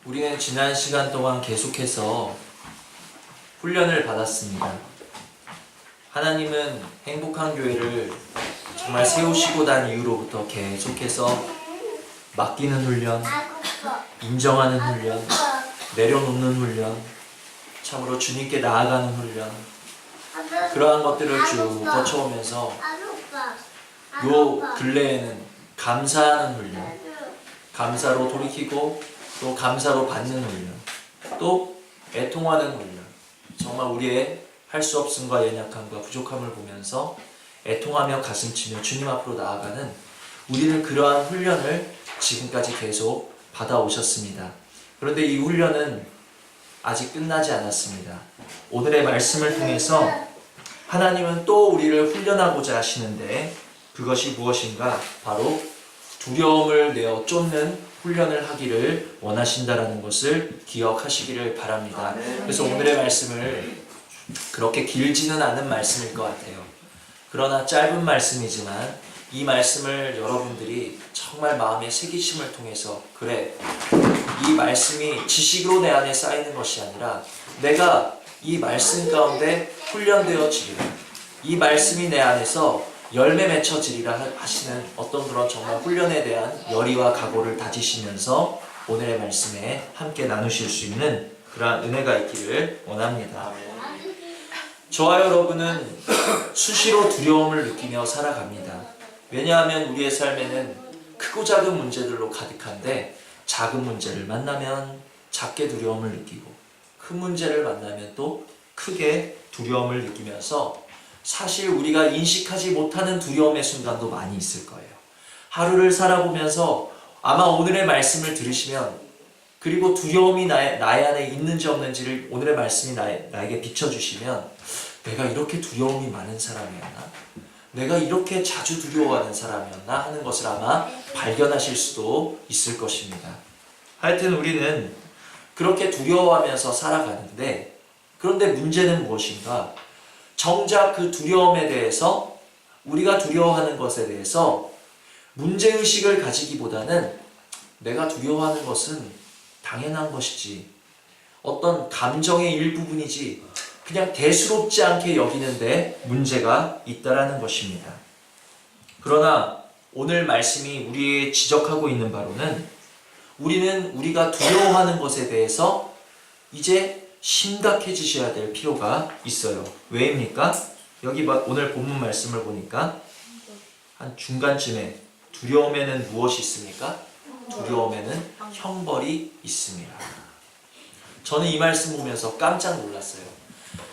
우리는 지난 시간 동안 계속해서 훈련을 받았습니다. 하나님은 행복한 교회를 정말 세우시고 난 이후로부터 계속해서 맡기는 훈련, 인정하는 훈련, 내려놓는 훈련, 참으로 주님께 나아가는 훈련, 그러한 것들을 쭉 거쳐오면서 요 근래에는 감사하는 훈련, 감사로 돌이키고 또 감사로 받는 훈련, 또 애통하는 훈련, 정말 우리의 할 수 없음과 연약함과 부족함을 보면서 애통하며 가슴치며 주님 앞으로 나아가는, 우리는 그러한 훈련을 지금까지 계속 받아오셨습니다. 그런데 이 훈련은 아직 끝나지 않았습니다. 오늘의 말씀을 통해서 하나님은 또 우리를 훈련하고자 하시는데, 그것이 무엇인가? 바로 두려움을 내어 쫓는 훈련을 하기를 원하신다라는 것을 기억하시기를 바랍니다. 그래서 오늘의 말씀을 그렇게 길지는 않은 말씀일 것 같아요. 그러나 짧은 말씀이지만 이 말씀을 여러분들이 정말 마음에 새기심을 통해서, 그래, 이 말씀이 지식으로 내 안에 쌓이는 것이 아니라 내가 이 말씀 가운데 훈련되어지리라, 이 말씀이 내 안에서 열매 맺혀지리라 하시는 어떤 그런 정말 훈련에 대한 열의와 각오를 다지시면서 오늘의 말씀에 함께 나누실 수 있는 그러한 은혜가 있기를 원합니다. 저와 여러분은 수시로 두려움을 느끼며 살아갑니다. 왜냐하면 우리의 삶에는 크고 작은 문제들로 가득한데, 작은 문제를 만나면 작게 두려움을 느끼고 큰 문제를 만나면 또 크게 두려움을 느끼면서, 사실 우리가 인식하지 못하는 두려움의 순간도 많이 있을 거예요. 하루를 살아보면서 아마 오늘의 말씀을 들으시면, 그리고 두려움이 나의 안에 있는지 없는지를 오늘의 말씀이 나에게 비춰주시면, 내가 이렇게 두려움이 많은 사람이었나? 내가 이렇게 자주 두려워하는 사람이었나? 하는 것을 아마 발견하실 수도 있을 것입니다. 하여튼 우리는 그렇게 두려워하면서 살아가는데, 그런데 문제는 무엇인가? 정작 그 두려움에 대해서, 우리가 두려워하는 것에 대해서 문제의식을 가지기보다는 내가 두려워하는 것은 당연한 것이지, 어떤 감정의 일부분이지, 그냥 대수롭지 않게 여기는데 문제가 있다라는 것입니다. 그러나 오늘 말씀이 우리의 지적하고 있는 바로는, 우리는 우리가 두려워하는 것에 대해서 이제 심각해지셔야 될 필요가 있어요. 왜입니까? 여기 오늘 본문 말씀을 보니까 한 중간쯤에 두려움에는 무엇이 있습니까? 두려움에는 형벌이 있습니다. 저는 이 말씀 보면서 깜짝 놀랐어요.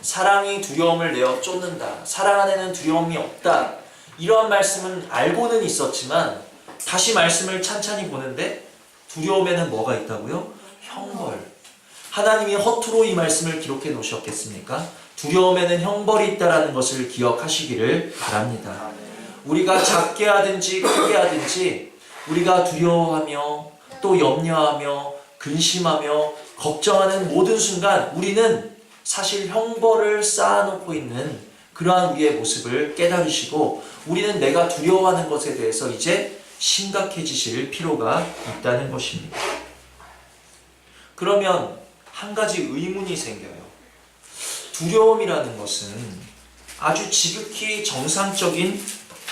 사랑이 두려움을 내어 쫓는다, 사랑 안에는 두려움이 없다, 이러한 말씀은 알고는 있었지만 다시 말씀을 찬찬히 보는데 두려움에는 뭐가 있다고요? 형벌. 하나님이 허투루 이 말씀을 기록해 놓으셨겠습니까? 두려움에는 형벌이 있다는 것을 기억하시기를 바랍니다. 우리가 작게 하든지 크게 하든지 우리가 두려워하며 또 염려하며 근심하며 걱정하는 모든 순간, 우리는 사실 형벌을 쌓아놓고 있는 그러한 우리의 모습을 깨달으시고, 우리는 내가 두려워하는 것에 대해서 이제 심각해지실 필요가 있다는 것입니다. 그러면 한 가지 의문이 생겨요. 두려움이라는 것은 아주 지극히 정상적인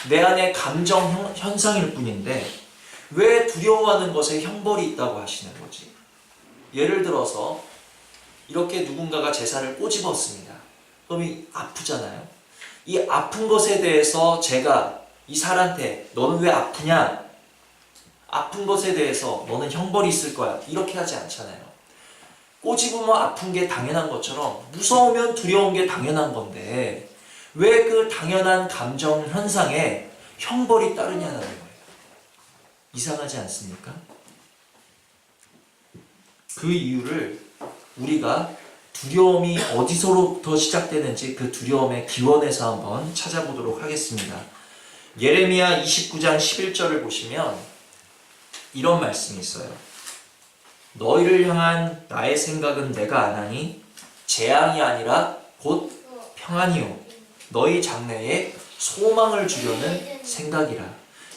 내 안의 감정 현상일 뿐인데, 왜 두려워하는 것에 형벌이 있다고 하시는 거지? 예를 들어서 이렇게 누군가가 제사를 꼬집었습니다. 그럼 아프잖아요. 이 아픈 것에 대해서 제가 이 사람한테 너는 왜 아프냐? 아픈 것에 대해서 너는 형벌이 있을 거야, 이렇게 하지 않잖아요. 꼬집으면 아픈 게 당연한 것처럼 무서우면 두려운 게 당연한 건데, 왜 그 당연한 감정 현상에 형벌이 따르냐는 거예요. 이상하지 않습니까? 그 이유를 우리가 두려움이 어디서부터 시작되는지 그 두려움의 기원에서 한번 찾아보도록 하겠습니다. 예레미야 29장 11절을 보시면 이런 말씀이 있어요. 너희를 향한 나의 생각은 내가 아나니 재앙이 아니라 곧 평안이요 너희 장래에 소망을 주려는 생각이라.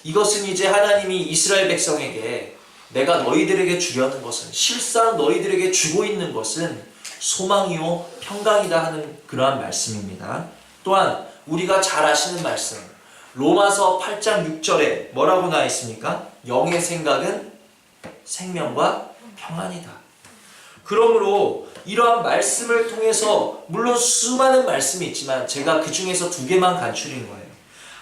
이것은 이제 하나님이 이스라엘 백성에게 내가 너희들에게 주려는 것은, 실상 너희들에게 주고 있는 것은 소망이요 평강이다 하는 그러한 말씀입니다. 또한 우리가 잘 아시는 말씀, 로마서 8장 6절에 뭐라고 나와 있습니까? 영의 생각은 생명과 평안이다. 그러므로 이러한 말씀을 통해서 물론 수많은 말씀이 있지만 제가 그 중에서 두 개만 간추린 거예요.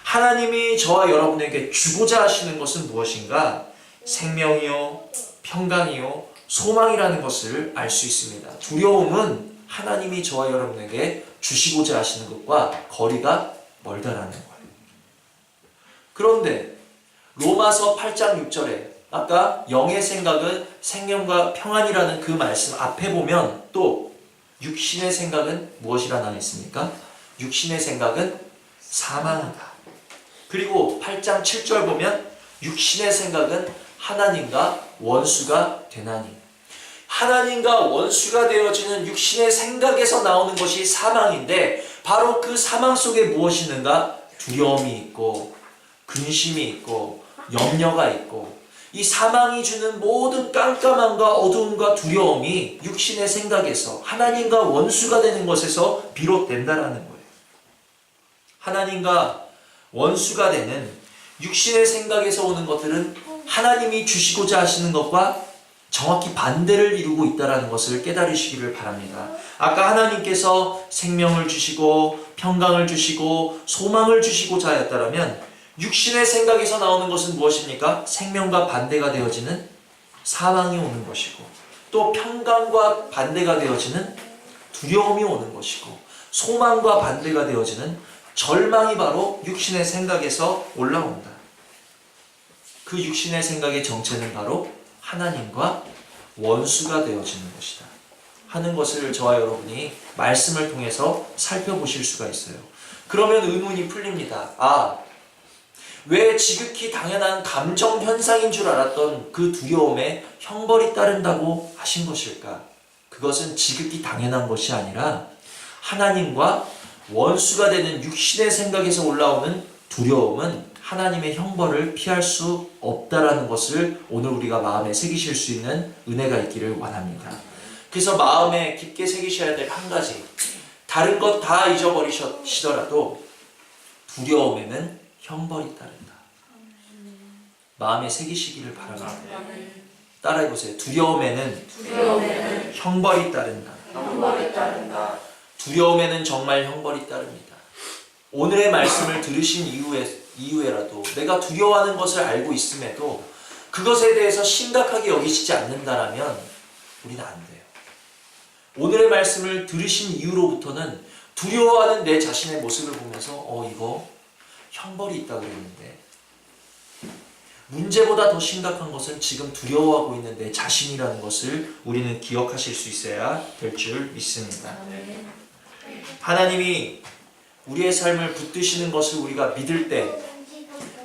하나님이 저와 여러분에게 주고자 하시는 것은 무엇인가? 생명이요, 평강이요, 소망이라는 것을 알 수 있습니다. 두려움은 하나님이 저와 여러분에게 주시고자 하시는 것과 거리가 멀다라는 거예요. 그런데 로마서 8장 6절에 아까 영의 생각은 생명과 평안이라는 그 말씀 앞에 보면 또 육신의 생각은 무엇이라 나와 있습니까? 육신의 생각은 사망이다. 그리고 8장 7절 보면 육신의 생각은 하나님과 원수가 되나니, 하나님과 원수가 되어지는 육신의 생각에서 나오는 것이 사망인데 바로 그 사망 속에 무엇이 있는가? 두려움이 있고 근심이 있고 염려가 있고, 이 사망이 주는 모든 깜깜함과 어두움과 두려움이 육신의 생각에서 하나님과 원수가 되는 것에서 비롯된다라는 거예요. 하나님과 원수가 되는 육신의 생각에서 오는 것들은 하나님이 주시고자 하시는 것과 정확히 반대를 이루고 있다는 것을 깨달으시기를 바랍니다. 아까 하나님께서 생명을 주시고 평강을 주시고 소망을 주시고자 하였다면 육신의 생각에서 나오는 것은 무엇입니까? 생명과 반대가 되어지는 사망이 오는 것이고, 또 평강과 반대가 되어지는 두려움이 오는 것이고, 소망과 반대가 되어지는 절망이 바로 육신의 생각에서 올라온다. 그 육신의 생각의 정체는 바로 하나님과 원수가 되어지는 것이다 하는 것을 저와 여러분이 말씀을 통해서 살펴보실 수가 있어요. 그러면 의문이 풀립니다. 왜 지극히 당연한 감정 현상인 줄 알았던 그 두려움에 형벌이 따른다고 하신 것일까? 그것은 지극히 당연한 것이 아니라 하나님과 원수가 되는 육신의 생각에서 올라오는 두려움은 하나님의 형벌을 피할 수 없다라는 것을 오늘 우리가 마음에 새기실 수 있는 은혜가 있기를 원합니다. 그래서 마음에 깊게 새기셔야 될 한 가지, 다른 것 다 잊어버리시더라도 두려움에는 형벌이 따른다. 마음에 새기시기를 바랍니다. 따라해보세요. 두려움에는 형벌이 따른다. 두려움에는 정말 형벌이 따릅니다. 오늘의 말씀을 들으신 이후에라도 내가 두려워하는 것을 알고 있음에도 그것에 대해서 심각하게 여기시지 않는다라면 우리는 안 돼요. 오늘의 말씀을 들으신 이후로부터는 두려워하는 내 자신의 모습을 보면서 이거 형벌이 있다 그랬는데, 문제보다 더 심각한 것은 지금 두려워하고 있는 내 자신이라는 것을 우리는 기억하실 수 있어야 될 줄 믿습니다. 하나님이 우리의 삶을 붙드시는 것을 우리가 믿을 때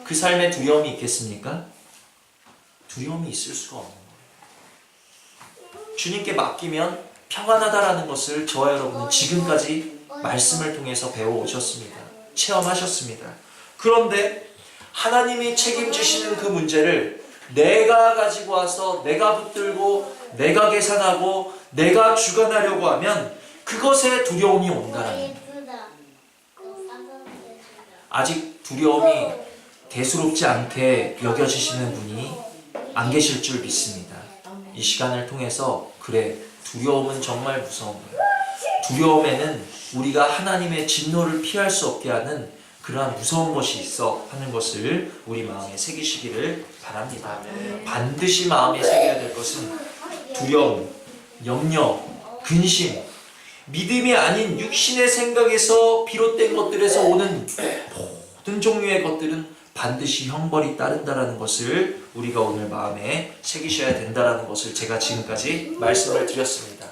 그 삶에 두려움이 있겠습니까? 두려움이 있을 수가 없는 거예요. 주님께 맡기면 평안하다라는 것을 저와 여러분은 지금까지 말씀을 통해서 배워오셨습니다. 체험하셨습니다. 그런데 하나님이 책임지시는 그 문제를 내가 가지고 와서 내가 붙들고 내가 계산하고 내가 주관하려고 하면 그것에 두려움이 온다는 거예요. 아직 두려움이 대수롭지 않게 여겨지시는 분이 안 계실 줄 믿습니다. 이 시간을 통해서 그래, 두려움은 정말 무서운 거예요. 두려움에는 우리가 하나님의 진노를 피할 수 없게 하는 그러한 무서운 것이 있어 하는 것을 우리 마음에 새기시기를 바랍니다. 반드시 마음에 새겨야 될 것은 두려움, 염려, 근심, 믿음이 아닌 육신의 생각에서 비롯된 것들에서 오는 모든 종류의 것들은 반드시 형벌이 따른다라는 것을 우리가 오늘 마음에 새기셔야 된다라는 것을 제가 지금까지 말씀을 드렸습니다.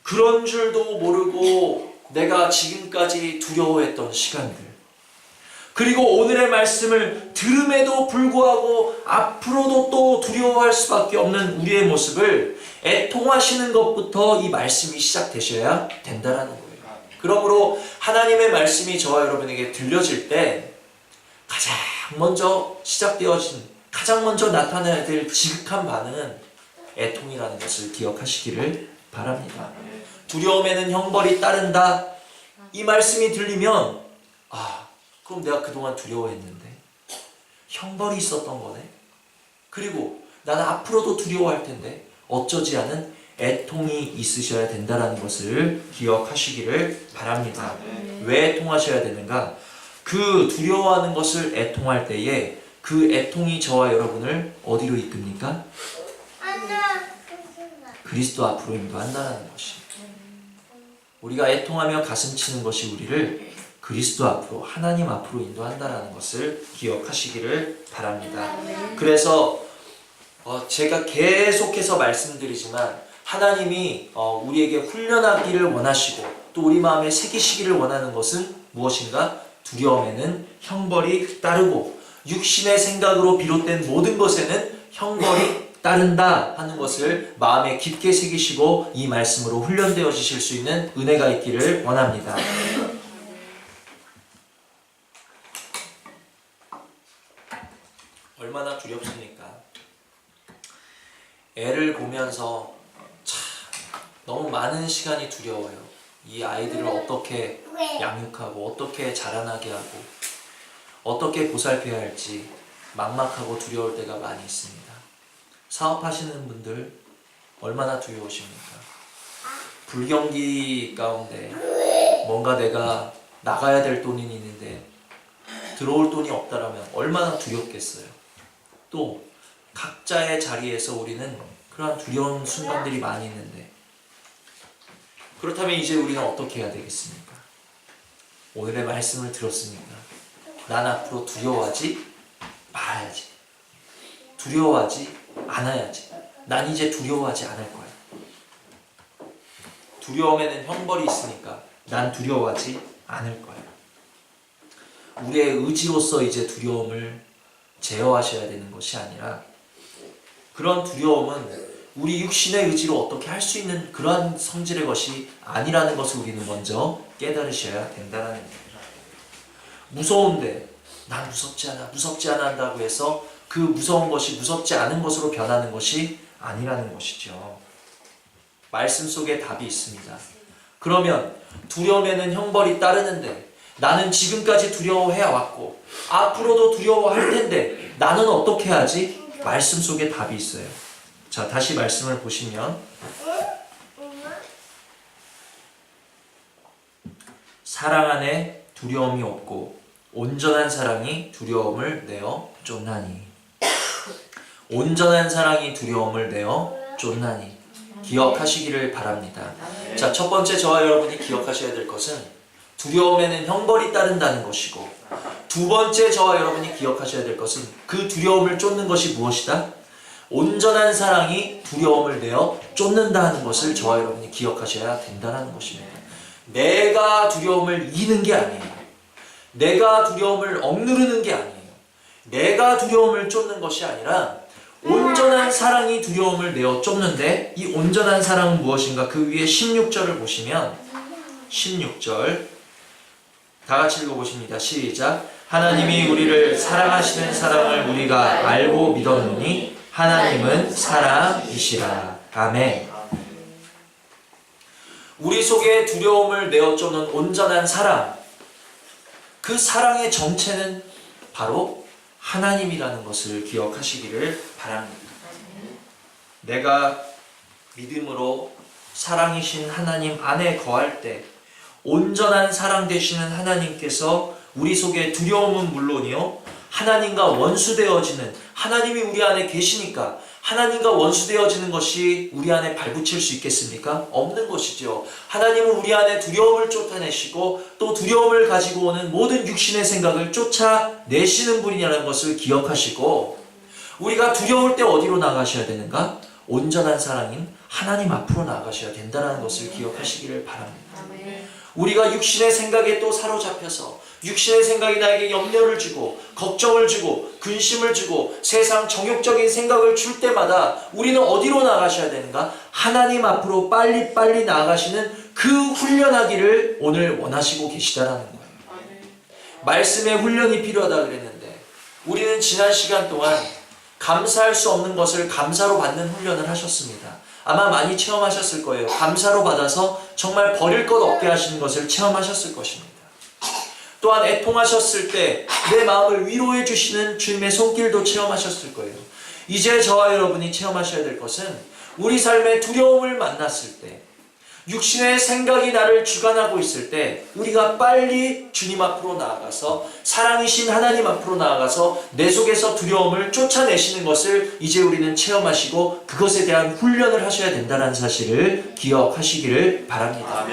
그런 줄도 모르고 내가 지금까지 두려워했던 시간들, 그리고 오늘의 말씀을 들음에도 불구하고 앞으로도 또 두려워할 수밖에 없는 우리의 모습을 애통하시는 것부터 이 말씀이 시작되셔야 된다라는 거예요. 그러므로 하나님의 말씀이 저와 여러분에게 들려질 때 가장 먼저 시작되어진 가장 먼저 나타나야 될 지극한 반응은 애통이라는 것을 기억하시기를 바랍니다. 두려움에는 형벌이 따른다. 이 말씀이 들리면 그럼 내가 그동안 두려워했는데 형벌이 있었던 거네. 그리고 나는 앞으로도 두려워할 텐데 어쩌지 않은 애통이 있으셔야 된다는 것을 기억하시기를 바랍니다. 왜 애통하셔야 되는가? 그 두려워하는 것을 애통할 때에 그 애통이 저와 여러분을 어디로 이끕니까? 그리스도 앞으로 인도한다는 것이. 우리가 애통하며 가슴 치는 것이 우리를 그리스도 앞으로, 하나님 앞으로 인도한다는 것을 기억하시기를 바랍니다. 그래서 제가 계속해서 말씀드리지만 하나님이 우리에게 훈련하기를 원하시고 또 우리 마음에 새기시기를 원하는 것은 무엇인가? 두려움에는 형벌이 따르고 육신의 생각으로 비롯된 모든 것에는 형벌이 따른다 하는 것을 마음에 깊게 새기시고 이 말씀으로 훈련되어지실 수 있는 은혜가 있기를 원합니다. 얼마나 두렵습니까? 애를 보면서 참 너무 많은 시간이 두려워요. 이 아이들을 어떻게 양육하고 어떻게 자라나게 하고 어떻게 보살펴야 할지 막막하고 두려울 때가 많이 있습니다. 사업하시는 분들 얼마나 두려우십니까? 불경기 가운데 뭔가 내가 나가야 될 돈이 있는데 들어올 돈이 없다라면 얼마나 두렵겠어요. 또 각자의 자리에서 우리는 그러한 두려운 순간들이 많이 있는데 그렇다면 이제 우리는 어떻게 해야 되겠습니까? 오늘의 말씀을 들었으니까 난 앞으로 두려워하지 말아야지. 두려워하지 않아야지. 난 이제 두려워하지 않을 거야. 두려움에는 형벌이 있으니까 난 두려워하지 않을 거야. 우리의 의지로서 이제 두려움을 제어하셔야 되는 것이 아니라 그런 두려움은 우리 육신의 의지로 어떻게 할 수 있는 그러한 성질의 것이 아니라는 것을 우리는 먼저 깨달으셔야 된다는 겁니다. 무서운데 난 무섭지 않아 한다고 해서 그 무서운 것이 무섭지 않은 것으로 변하는 것이 아니라는 것이죠. 말씀 속에 답이 있습니다. 그러면 두려움에는 형벌이 따르는데 나는 지금까지 두려워해 왔고 앞으로도 두려워할 텐데 나는 어떻게 하지? 말씀 속에 답이 있어요. 자, 다시 말씀을 보시면 사랑 안에 두려움이 없고 온전한 사랑이 두려움을 내어 쫓나니. 온전한 사랑이 두려움을 내어 쫓나니. 기억하시기를 바랍니다. 자, 첫 번째 저와 여러분이 기억하셔야 될 것은 두려움에는 형벌이 따른다는 것이고, 두 번째 저와 여러분이 기억하셔야 될 것은 그 두려움을 쫓는 것이 무엇이다? 온전한 사랑이 두려움을 내어 쫓는다 하는 것을 저와 여러분이 기억하셔야 된다는 것입니다. 내가 두려움을 이기는 게 아니에요. 내가 두려움을 억누르는 게 아니에요. 내가 두려움을 쫓는 것이 아니라 온전한 사랑이 두려움을 내어 쫓는데, 이 온전한 사랑은 무엇인가? 그 위에 16절을 보시면 16절 다 같이 읽어보십니다. 시작. 하나님이 우리를 사랑하시는 사랑을 우리가 알고 믿었노니 하나님은 사랑이시라. 아멘. 우리 속에 두려움을 내어 쫓는 온전한 사랑, 그 사랑의 정체는 바로 하나님이라는 것을 기억하시기를 바랍니다. 내가 믿음으로 사랑이신 하나님 안에 거할 때 온전한 사랑 되시는 하나님께서 우리 속에 두려움은 물론이요, 하나님과 원수되어지는, 하나님이 우리 안에 계시니까 하나님과 원수되어지는 것이 우리 안에 발붙일 수 있겠습니까? 없는 것이죠. 하나님은 우리 안에 두려움을 쫓아내시고 또 두려움을 가지고 오는 모든 육신의 생각을 쫓아내시는 분이라는 것을 기억하시고, 우리가 두려울 때 어디로 나가셔야 되는가? 온전한 사랑인 하나님 앞으로 나가셔야 된다는 것을 기억하시기를 바랍니다. 우리가 육신의 생각에 또 사로잡혀서 육신의 생각이 나에게 염려를 주고 걱정을 주고 근심을 주고 세상 정욕적인 생각을 줄 때마다 우리는 어디로 나가셔야 되는가? 하나님 앞으로 빨리빨리 나아가시는 그 훈련하기를 오늘 원하시고 계시다라는 거예요. 말씀의 훈련이 필요하다 그랬는데 우리는 지난 시간 동안 감사할 수 없는 것을 감사로 받는 훈련을 하셨습니다. 아마 많이 체험하셨을 거예요. 감사로 받아서 정말 버릴 것 없게 하시는 것을 체험하셨을 것입니다. 또한 애통하셨을 때 내 마음을 위로해 주시는 주님의 손길도 체험하셨을 거예요. 이제 저와 여러분이 체험하셔야 될 것은 우리 삶의 두려움을 만났을 때, 육신의 생각이 나를 주관하고 있을 때 우리가 빨리 주님 앞으로 나아가서 사랑이신 하나님 앞으로 나아가서 내 속에서 두려움을 쫓아내시는 것을 이제 우리는 체험하시고 그것에 대한 훈련을 하셔야 된다는 사실을 기억하시기를 바랍니다.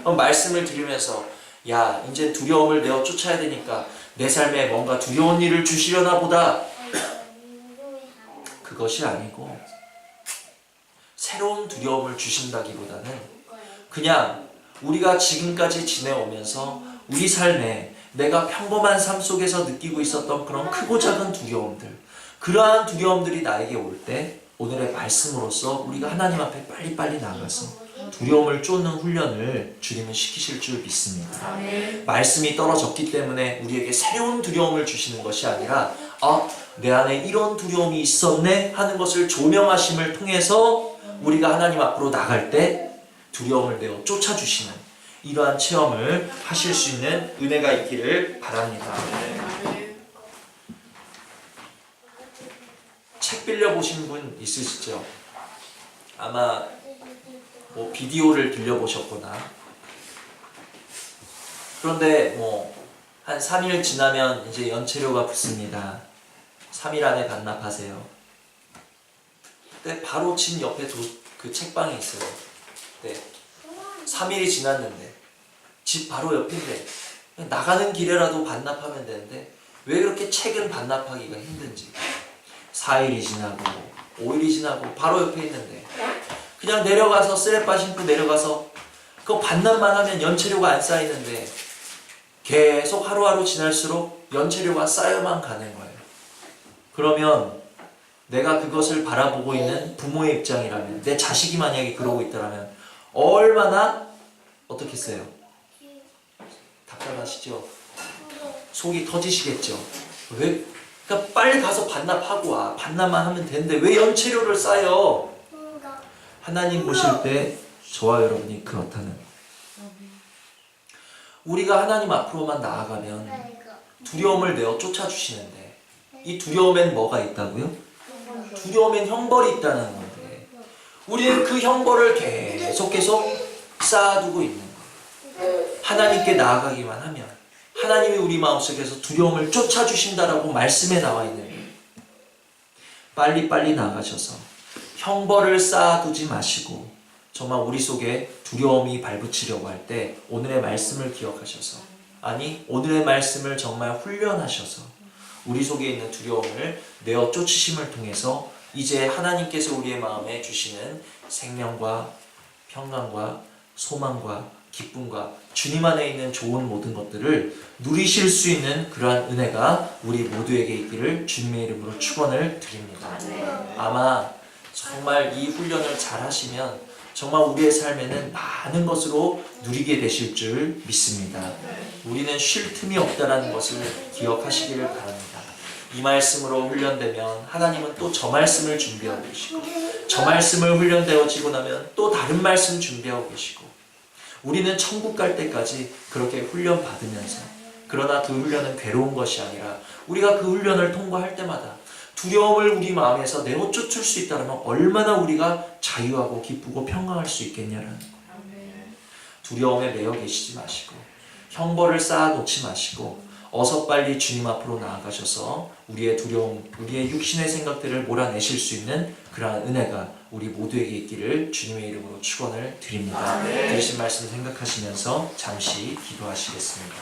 말씀을 드리면서 야, 이제 두려움을 내어 쫓아야 되니까 내 삶에 뭔가 두려운 일을 주시려나 보다, 그것이 아니고 새로운 두려움을 주신다기보다는 그냥 우리가 지금까지 지내오면서 우리 삶에 내가 평범한 삶 속에서 느끼고 있었던 그런 크고 작은 두려움들, 그러한 두려움들이 나에게 올 때 오늘의 말씀으로써 우리가 하나님 앞에 빨리빨리 나가서 두려움을 쫓는 훈련을 주님은 시키실 줄 믿습니다. 말씀이 떨어졌기 때문에 우리에게 새로운 두려움을 주시는 것이 아니라 내 안에 이런 두려움이 있었네 하는 것을 조명하심을 통해서 우리가 하나님 앞으로 나갈 때 두려움을 내어 쫓아주시는 이러한 체험을 하실 수 있는 은혜가 있기를 바랍니다. 책 빌려보신 분 있으시죠? 아마 비디오를 빌려보셨거나, 그런데 한 3일 지나면 이제 연체료가 붙습니다. 3일 안에 반납하세요. 근데 바로 집 옆에 그 책방이 있어요. 네. 3일이 지났는데 집 바로 옆인데 나가는 길에라도 반납하면 되는데 왜 그렇게 책은 반납하기가 힘든지, 4일이 지나고 5일이 지나고 바로 옆에 있는데 그냥 내려가서 쓰레빠 신고 내려가서 그거 반납만 하면 연체료가 안 쌓이는데 계속 하루하루 지날수록 연체료가 쌓여만 가는 거예요. 그러면 내가 그것을 바라보고 있는 부모의 입장이라면, 내 자식이 만약에 그러고 있다면 얼마나 어떻겠어요? 답답하시죠? 속이 터지시겠죠? 그러니까 빨리 가서 반납하고 와. 반납만 하면 되는데 왜 연체료를 쌓여? 하나님 보실 때 저와 여러분이 그렇다는, 우리가 하나님 앞으로만 나아가면 두려움을 내어 쫓아주시는데 이 두려움엔 뭐가 있다고요? 두려움엔 형벌이 있다는 건데 우리는 그 형벌을 계속 쌓아두고 있는 거예요. 하나님께 나아가기만 하면 하나님이 우리 마음속에서 두려움을 쫓아주신다라고 말씀에 나와 있는 거예요. 빨리빨리 나가셔서 형벌을 쌓아두지 마시고 정말 우리 속에 두려움이 발붙이려고 할 때 오늘의 말씀을 기억하셔서, 아니 오늘의 말씀을 정말 훈련하셔서 우리 속에 있는 두려움을 내어 쫓으심을 통해서 이제 하나님께서 우리의 마음에 주시는 생명과 평강과 소망과 기쁨과 주님 안에 있는 좋은 모든 것들을 누리실 수 있는 그러한 은혜가 우리 모두에게 있기를 주님의 이름으로 축원을 드립니다. 아마 정말 이 훈련을 잘 하시면 정말 우리의 삶에는 많은 것으로 누리게 되실 줄 믿습니다. 우리는 쉴 틈이 없다는 것을 기억하시기를 바랍니다. 이 말씀으로 훈련되면 하나님은 또 저 말씀을 준비하고 계시고, 저 말씀을 훈련되어지고 나면 또 다른 말씀 준비하고 계시고, 우리는 천국 갈 때까지 그렇게 훈련 받으면서, 그러나 그 훈련은 괴로운 것이 아니라 우리가 그 훈련을 통과할 때마다 두려움을 우리 마음에서 내어 쫓을 수 있다면 얼마나 우리가 자유하고 기쁘고 평강할 수 있겠냐는 거예요. 두려움에 매여 계시지 마시고 형벌을 쌓아놓지 마시고 어서 빨리 주님 앞으로 나아가셔서 우리의 두려움, 우리의 육신의 생각들을 몰아내실 수 있는 그러한 은혜가 우리 모두에게 있기를 주님의 이름으로 축원을 드립니다. 들으신 말씀 생각하시면서 잠시 기도하시겠습니다.